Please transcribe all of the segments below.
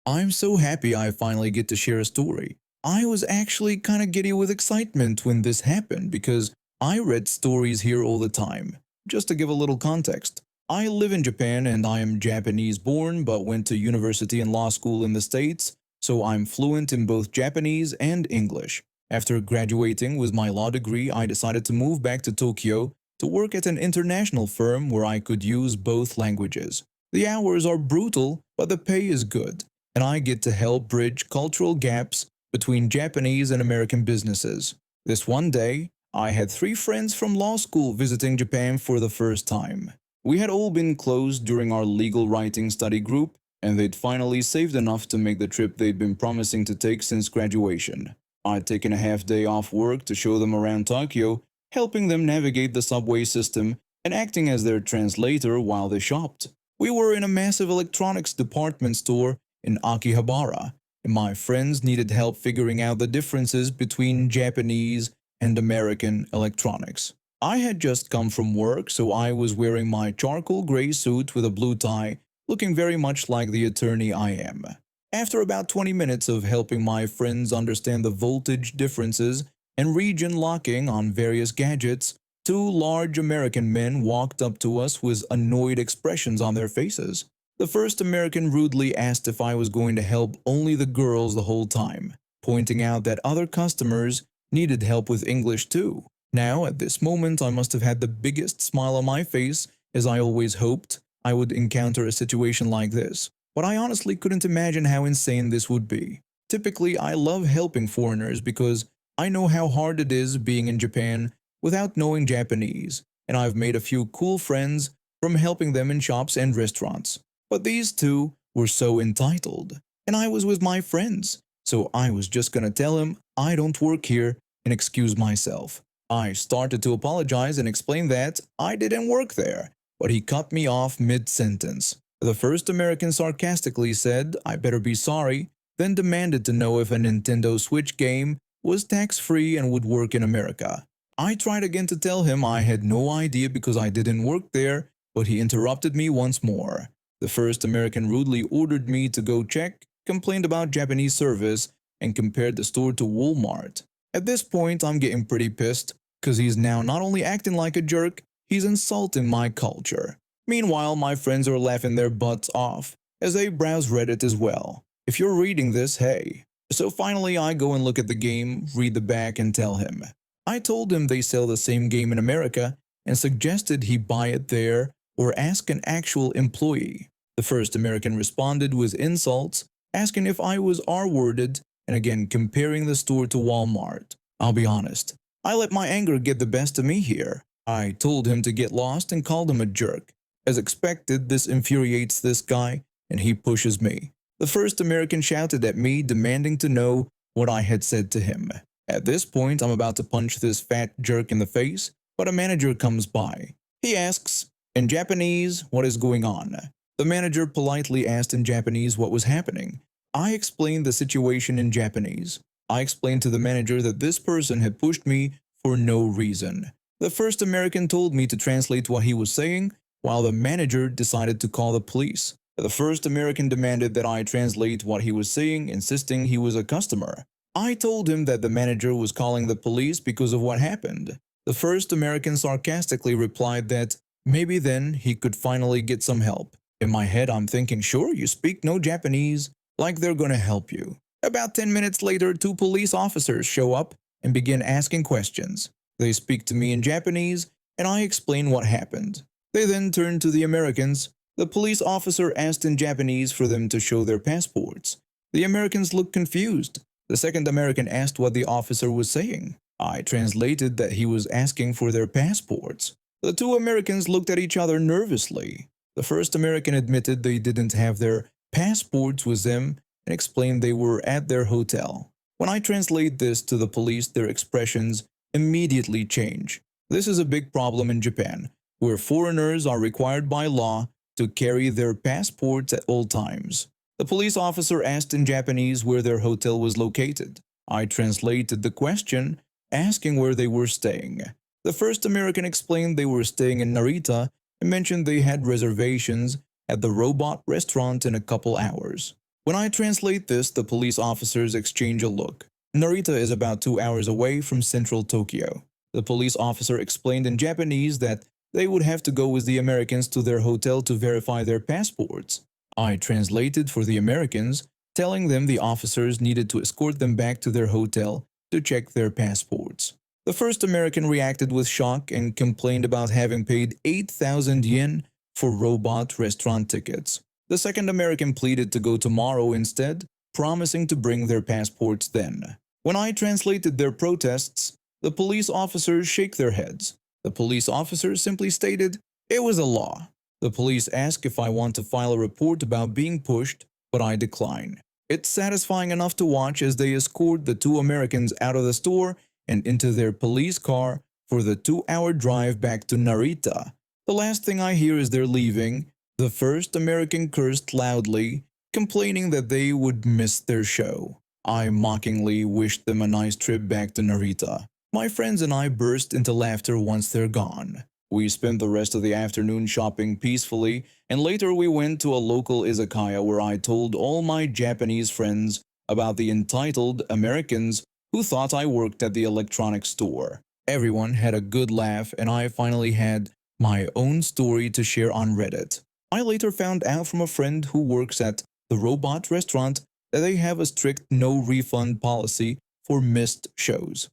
I'm so happy I finally get to share a story. I was actually kind of giddy with excitement when this happened because I read stories here all the time. Just to give a little context, I live in Japan and I am Japanese born but went to university and law school in the States, so I'm fluent in both Japanese and English. After graduating with my law degree, I decided to move back to Tokyo to work at an international firm where I could use both languages. The hours are brutal, but the pay is good and I get to help bridge cultural gaps between Japanese and American businesses. This one day, I had three friends from law school visiting Japan for the first time. We had all been close during our legal writing study group, and they'd finally saved enough to make the trip they'd been promising to take since graduation. I'd taken a half day off work to show them around Tokyo, helping them navigate the subway system and acting as their translator while they shopped. We were in a massive electronics department store in Akihabara, and my friends needed help figuring out the differences between Japanese and American electronics. I had just come from work, so I was wearing my charcoal gray suit with a blue tie, looking very much like the attorney I am. After about 20 minutes of helping my friends understand the voltage differences and region locking on various gadgets, two large American men walked up to us with annoyed expressions on their faces. The first American rudely asked if I was going to help only the girls the whole time, pointing out that other customers needed help with English too. Now, at this moment, I must have had the biggest smile on my face, as I always hoped I would encounter a situation like this. But I honestly couldn't imagine how insane this would be. Typically, I love helping foreigners because I know how hard it is being in Japan without knowing Japanese, and I've made a few cool friends from helping them in shops and restaurants. But these two were so entitled, and I was with my friends, so I was just gonna tell him I don't work here and excuse myself. I started to apologize and explain that I didn't work there, but he cut me off mid-sentence. The first American sarcastically said I better be sorry, then demanded to know if a Nintendo Switch game was tax-free and would work in America. I tried again to tell him I had no idea because I didn't work there, but he interrupted me once more. The first American rudely ordered me to go check, complained about Japanese service, and compared the store to Walmart. At this point, I'm getting pretty pissed, cause he's now not only acting like a jerk, he's insulting my culture. Meanwhile, my friends are laughing their butts off, as they browse Reddit as well. If you're reading this, hey. So finally, I go and look at the game, read the back, and tell him. I told him they sell the same game in America, and suggested he buy it there or ask an actual employee. The first American responded with insults, asking if I was R-worded, and again comparing the store to Walmart. I'll be honest, I let my anger get the best of me here. I told him to get lost and called him a jerk. As expected, this infuriates this guy, and he pushes me. The first American shouted at me, demanding to know what I had said to him. At this point, I'm about to punch this fat jerk in the face, but a manager comes by. He asks, in Japanese, what is going on? The manager politely asked in Japanese what was happening. I explained the situation in Japanese. I explained to the manager that this person had pushed me for no reason. The first American told me to translate what he was saying, while the manager decided to call the police. The first American demanded that I translate what he was saying, insisting he was a customer. I told him that the manager was calling the police because of what happened. The first American sarcastically replied that maybe then he could finally get some help. In my head, I'm thinking, sure, you speak no Japanese, like they're gonna help you. About 10 minutes later, two police officers show up and begin asking questions. They speak to me in Japanese, and I explain what happened. They then turn to the Americans. The police officer asked in Japanese for them to show their passports. The Americans looked confused. The second American asked what the officer was saying. I translated that he was asking for their passports. The two Americans looked at each other nervously. The first American admitted they didn't have their passports with them and explained they were at their hotel. When I translate this to the police, their expressions immediately change. This is a big problem in Japan, where foreigners are required by law to carry their passports at all times. The police officer asked in Japanese where their hotel was located. I translated the question, asking where they were staying. The first American explained they were staying in Narita and mentioned they had reservations at the Robot restaurant in a couple hours. When I translate this, the police officers exchange a look. Narita is about 2 hours away from central Tokyo. The police officer explained in Japanese that they would have to go with the Americans to their hotel to verify their passports. I translated for the Americans, telling them the officers needed to escort them back to their hotel to check their passports. The first American reacted with shock and complained about having paid 8,000 yen for robot restaurant tickets. The second American pleaded to go tomorrow instead, promising to bring their passports then. When I translated their protests, the police officers shake their heads. The police officers simply stated, "It was a law." The police ask if I want to file a report about being pushed, but I decline. It's satisfying enough to watch as they escort the two Americans out of the store and into their police car for the 2-hour drive back to Narita. The last thing I hear as they're leaving, the first American cursed loudly, complaining that they would miss their show. I mockingly wished them a nice trip back to Narita. My friends and I burst into laughter once they're gone. We spent the rest of the afternoon shopping peacefully, and later we went to a local izakaya where I told all my Japanese friends about the entitled Americans who thought I worked at the electronics store. Everyone had a good laugh, and I finally had my own story to share on Reddit. I later found out from a friend who works at the robot restaurant that they have a strict no-refund policy for missed shows.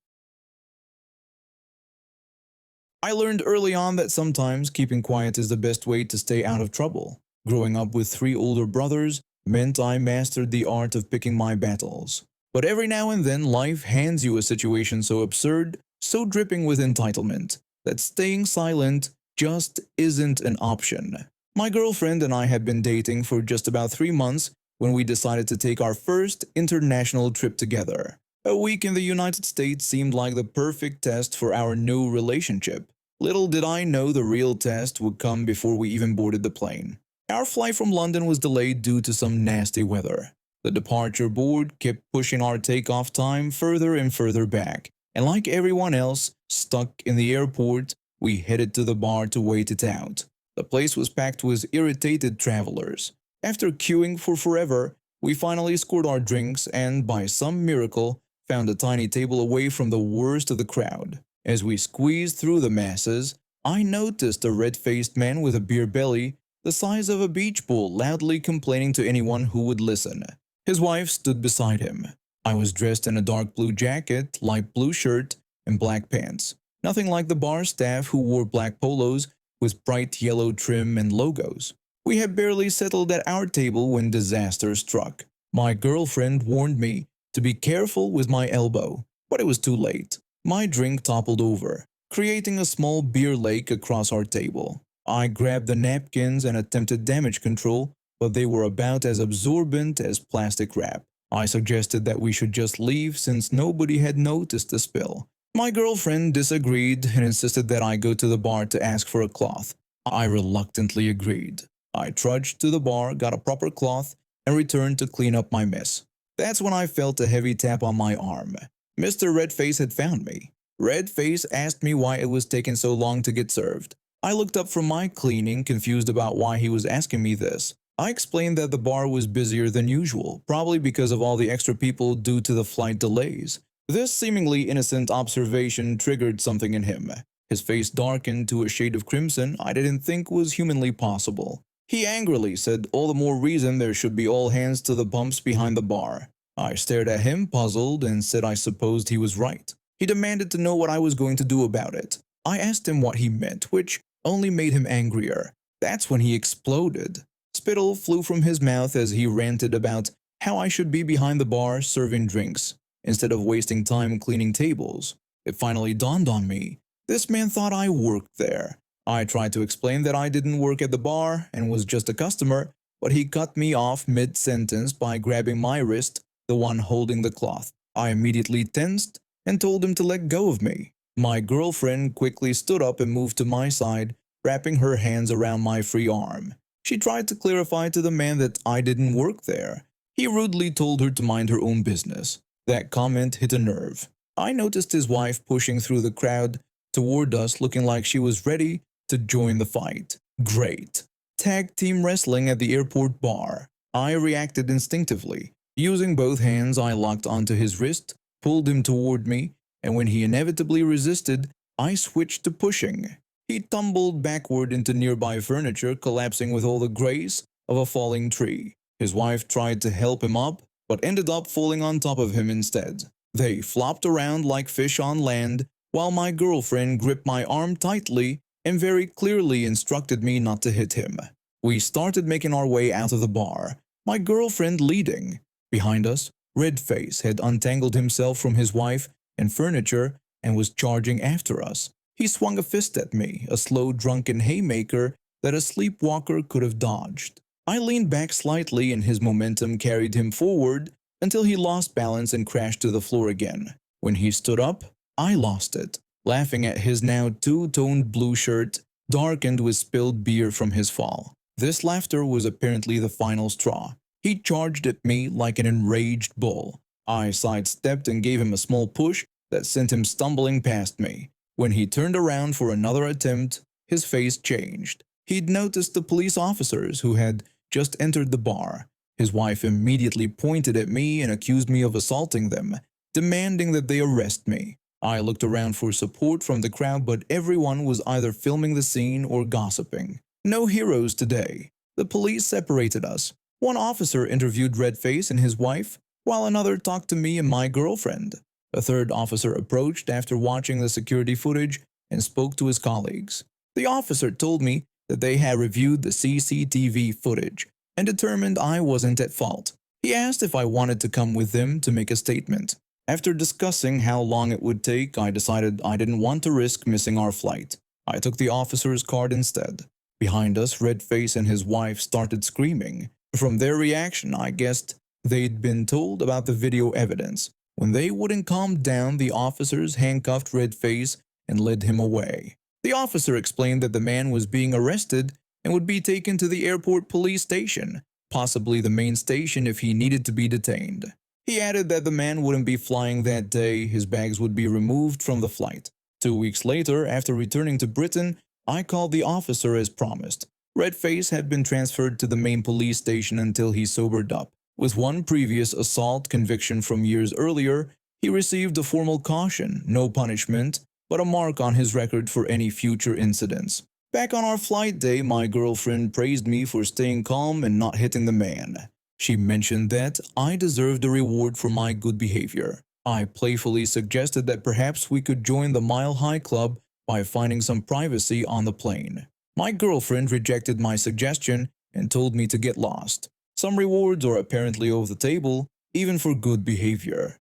I learned early on that sometimes keeping quiet is the best way to stay out of trouble. Growing up with 3 older brothers meant I mastered the art of picking my battles. But every now and then life hands you a situation so absurd, so dripping with entitlement, that staying silent just isn't an option. My girlfriend and I had been dating for just about 3 months when we decided to take our first international trip together. A week in the United States seemed like the perfect test for our new relationship. Little did I know the real test would come before we even boarded the plane. Our flight from London was delayed due to some nasty weather. The departure board kept pushing our takeoff time further and further back, and like everyone else stuck in the airport, we headed to the bar to wait it out. The place was packed with irritated travelers. After queuing for forever, we finally scored our drinks and, by some miracle, found a tiny table away from the worst of the crowd. As we squeezed through the masses, I noticed a red-faced man with a beer belly the size of a beach ball loudly complaining to anyone who would listen. His wife stood beside him. I was dressed in a dark blue jacket, light blue shirt, and black pants. Nothing like the bar staff who wore black polos with bright yellow trim and logos. We had barely settled at our table when disaster struck. My girlfriend warned me to be careful with my elbow, but it was too late. My drink toppled over, creating a small beer lake across our table. I grabbed the napkins and attempted damage control, but they were about as absorbent as plastic wrap. I suggested that we should just leave since nobody had noticed the spill. My girlfriend disagreed and insisted that I go to the bar to ask for a cloth. I reluctantly agreed. I trudged to the bar, got a proper cloth, and returned to clean up my mess. That's when I felt a heavy tap on my arm. Mr. Redface had found me. Redface asked me why it was taking so long to get served. I looked up from my cleaning, confused about why he was asking me this. I explained that the bar was busier than usual, probably because of all the extra people due to the flight delays. This seemingly innocent observation triggered something in him. His face darkened to a shade of crimson I didn't think was humanly possible. He angrily said all the more reason there should be all hands to the pumps behind the bar. I stared at him, puzzled, and said I supposed he was right. He demanded to know what I was going to do about it. I asked him what he meant, which only made him angrier. That's when he exploded. Spittle flew from his mouth as he ranted about how I should be behind the bar serving drinks, instead of wasting time cleaning tables. It finally dawned on me. This man thought I worked there. I tried to explain that I didn't work at the bar and was just a customer, but he cut me off mid-sentence by grabbing my wrist, the one holding the cloth. I immediately tensed and told him to let go of me. My girlfriend quickly stood up and moved to my side, wrapping her hands around my free arm. She tried to clarify to the man that I didn't work there. He rudely told her to mind her own business. That comment hit a nerve. I noticed his wife pushing through the crowd toward us, looking like she was ready to join the fight. Great. Tag team wrestling at the airport bar. I reacted instinctively. Using both hands, I locked onto his wrist, pulled him toward me, and when he inevitably resisted, I switched to pushing. He tumbled backward into nearby furniture, collapsing with all the grace of a falling tree. His wife tried to help him up, but ended up falling on top of him instead. They flopped around like fish on land, while my girlfriend gripped my arm tightly and very clearly instructed me not to hit him. We started making our way out of the bar, my girlfriend leading. Behind us, Redface had untangled himself from his wife and furniture and was charging after us. He swung a fist at me, a slow drunken haymaker that a sleepwalker could have dodged. I leaned back slightly and his momentum carried him forward until he lost balance and crashed to the floor again. When he stood up, I lost it, laughing at his now two-toned blue shirt, darkened with spilled beer from his fall. This laughter was apparently the final straw. He charged at me like an enraged bull. I sidestepped and gave him a small push that sent him stumbling past me. When he turned around for another attempt, his face changed. He'd noticed the police officers who had just entered the bar. His wife immediately pointed at me and accused me of assaulting them, demanding that they arrest me. I looked around for support from the crowd, but everyone was either filming the scene or gossiping. No heroes today. The police separated us. One officer interviewed Redface and his wife, while another talked to me and my girlfriend. A third officer approached after watching the security footage and spoke to his colleagues. The officer told me that they had reviewed the CCTV footage and determined I wasn't at fault. He asked if I wanted to come with them to make a statement. After discussing how long it would take, I decided I didn't want to risk missing our flight. I took the officer's card instead. Behind us, Redface and his wife started screaming. From their reaction, I guessed they'd been told about the video evidence. When they wouldn't calm down, the officers handcuffed Redface and led him away. The officer explained that the man was being arrested and would be taken to the airport police station, possibly the main station if he needed to be detained. He added that the man wouldn't be flying that day, his bags would be removed from the flight. 2 weeks later, after returning to Britain, I called the officer as promised. Redface had been transferred to the main police station until he sobered up. With one previous assault conviction from years earlier, he received a formal caution, no punishment, but a mark on his record for any future incidents. Back on our flight day, my girlfriend praised me for staying calm and not hitting the man. She mentioned that I deserved a reward for my good behavior. I playfully suggested that perhaps we could join the Mile High Club by finding some privacy on the plane. My girlfriend rejected my suggestion and told me to get lost. Some rewards are apparently off the table, even for good behavior.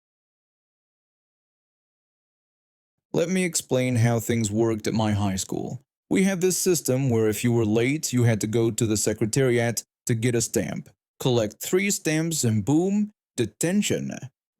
Let me explain how things worked at my high school. We had this system where if you were late, you had to go to the secretariat to get a stamp, collect 3 stamps, and boom, detention.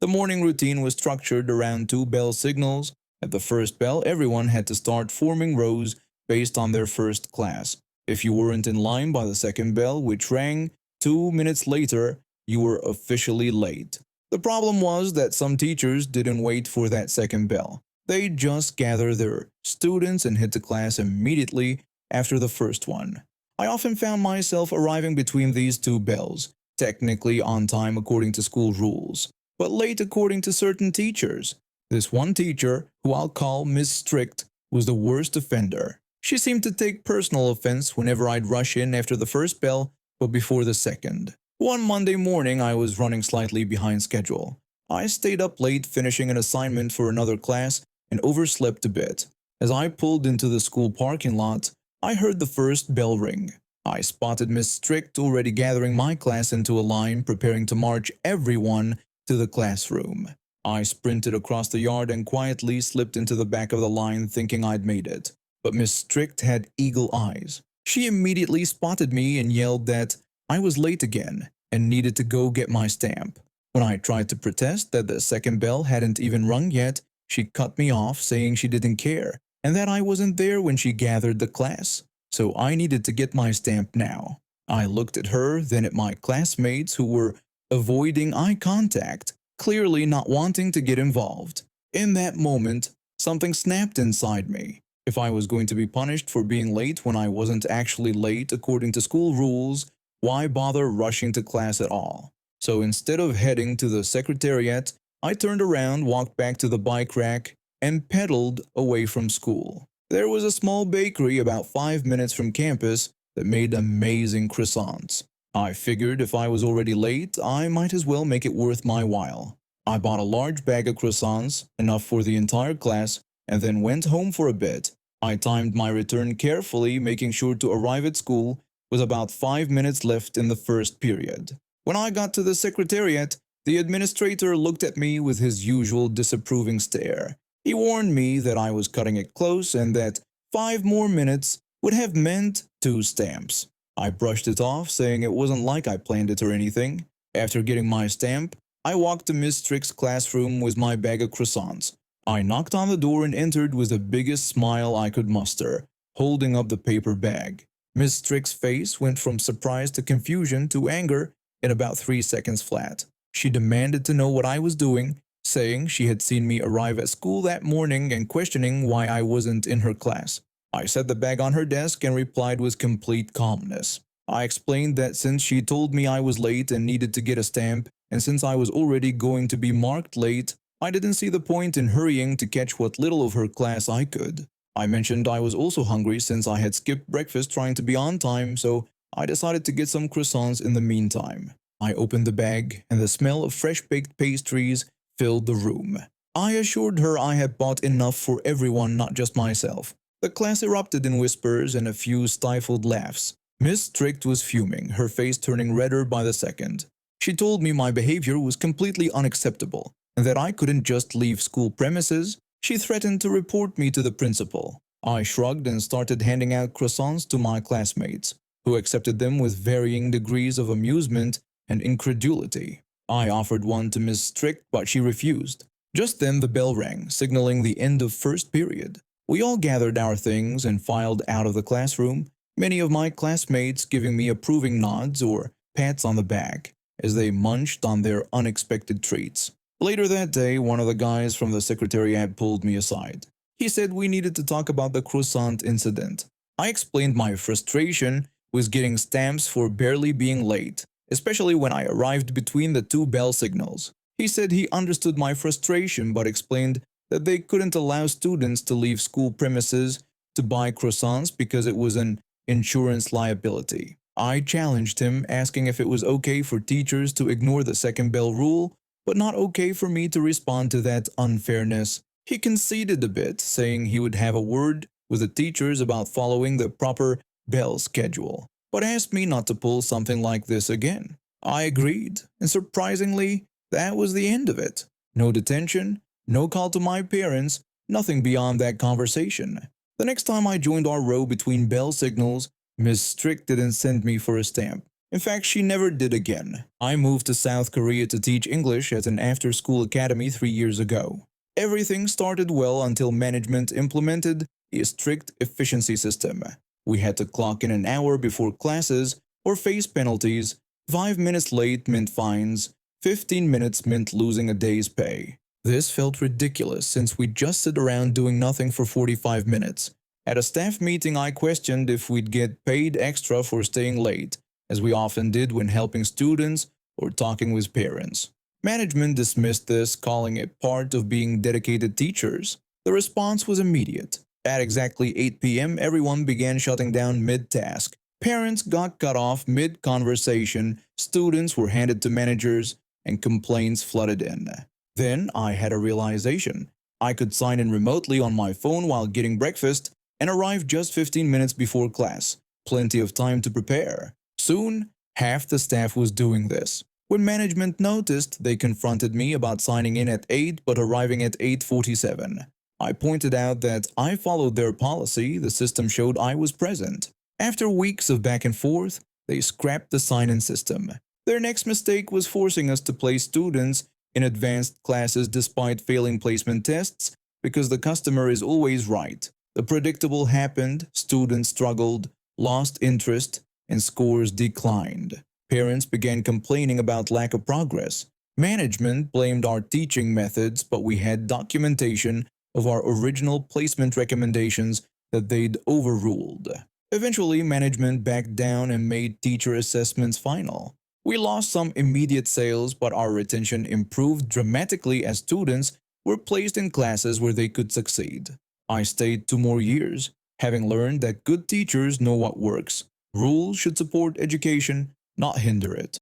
The morning routine was structured around 2 bell signals. At the first bell, everyone had to start forming rows based on their first class. If you weren't in line by the second bell, which rang 2 minutes later, you were officially late. The problem was that some teachers didn't wait for that second bell. They just gathered their students and hit the class immediately after the first one. I often found myself arriving between these 2 bells, technically on time according to school rules, but late according to certain teachers. This one teacher, who I'll call Miss Strict, was the worst offender. She seemed to take personal offense whenever I'd rush in after the first bell, but before the second. One Monday morning, I was running slightly behind schedule. I stayed up late finishing an assignment for another class and overslept a bit. As I pulled into the school parking lot, I heard the first bell ring. I spotted Miss Strict already gathering my class into a line, preparing to march everyone to the classroom. I sprinted across the yard and quietly slipped into the back of the line thinking I'd made it. But Miss Strict had eagle eyes. She immediately spotted me and yelled that I was late again and needed to go get my stamp. When I tried to protest that the second bell hadn't even rung yet, she cut me off, saying she didn't care and that I wasn't there when she gathered the class, so I needed to get my stamp now. I looked at her, then at my classmates who were avoiding eye contact, clearly not wanting to get involved. In that moment, something snapped inside me. If I was going to be punished for being late when I wasn't actually late according to school rules, Why bother rushing to class at all? So instead of heading to the secretariat, I turned around, walked back to the bike rack, and pedaled away from school. There was a small bakery about 5 minutes from campus that made amazing croissants. I figured if I was already late, I might as well make it worth my while. I bought a large bag of croissants, enough for the entire class, and then went home for a bit. I timed my return carefully, making sure to arrive at school with about 5 minutes left in the first period. When I got to the secretariat, the administrator looked at me with his usual disapproving stare. He warned me that I was cutting it close and that 5 more minutes would have meant 2 stamps. I brushed it off, saying it wasn't like I planned it or anything. After getting my stamp, I walked to Miss Strick's classroom with my bag of croissants. I knocked on the door and entered with the biggest smile I could muster, holding up the paper bag. Miss Strick's face went from surprise to confusion to anger in about 3 seconds flat. She demanded to know what I was doing, saying she had seen me arrive at school that morning and questioning why I wasn't in her class. I set the bag on her desk and replied with complete calmness. I explained that since she told me I was late and needed to get a stamp, and since I was already going to be marked late, I didn't see the point in hurrying to catch what little of her class I could. I mentioned I was also hungry since I had skipped breakfast trying to be on time, so I decided to get some croissants in the meantime. I opened the bag, and the smell of fresh-baked pastries filled the room. I assured her I had bought enough for everyone, not just myself. The class erupted in whispers and a few stifled laughs. Miss Strick was fuming, her face turning redder by the second. She told me my behavior was completely unacceptable, and that I couldn't just leave school premises. She threatened to report me to the principal. I shrugged and started handing out croissants to my classmates, who accepted them with varying degrees of amusement and incredulity. I offered one to Miss Strick, but she refused. Just then the bell rang, signaling the end of first period. We all gathered our things and filed out of the classroom, many of my classmates giving me approving nods or pats on the back as they munched on their unexpected treats. Later that day, one of the guys from the secretariat pulled me aside. He said we needed to talk about the croissant incident. I explained my frustration with getting stamps for barely being late, especially when I arrived between the two bell signals. He said he understood my frustration but explained that they couldn't allow students to leave school premises to buy croissants because it was an insurance liability. I challenged him, asking if it was okay for teachers to ignore the second bell rule, but not okay for me to respond to that unfairness. He conceded a bit, saying he would have a word with the teachers about following the proper bell schedule, but asked me not to pull something like this again. I agreed, and surprisingly, that was the end of it. No detention, no call to my parents, nothing beyond that conversation. The next time I joined our row between bell signals, Miss Strick didn't send me for a stamp. In fact, she never did again. I moved to South Korea to teach English at an after-school academy 3 years ago. Everything started well until management implemented a strict efficiency system. We had to clock in an hour before classes or face penalties. 5 minutes late meant fines. 15 minutes meant losing a day's pay. This felt ridiculous since we'd just sit around doing nothing for 45 minutes. At a staff meeting, I questioned if we'd get paid extra for staying late, as we often did when helping students or talking with parents. Management dismissed this, calling it part of being dedicated teachers. The response was immediate. At exactly 8 p.m., everyone began shutting down mid-task. Parents got cut off mid-conversation, students were handed to managers, and complaints flooded in. Then I had a realization. I could sign in remotely on my phone while getting breakfast and arrive just 15 minutes before class. Plenty of time to prepare. Soon, half the staff was doing this. When management noticed, they confronted me about signing in at 8 but arriving at 8:47. I pointed out that I followed their policy. The system showed I was present. After weeks of back and forth, they scrapped the sign-in system. Their next mistake was forcing us to place students in advanced classes despite failing placement tests because the customer is always right. The predictable happened, students struggled, lost interest, and scores declined. Parents began complaining about lack of progress. Management blamed our teaching methods, but we had documentation of our original placement recommendations that they'd overruled. Eventually, management backed down and made teacher assessments final. We lost some immediate sales, but our retention improved dramatically as students were placed in classes where they could succeed. I stayed 2 more years, having learned that good teachers know what works. Rules should support education, not hinder it.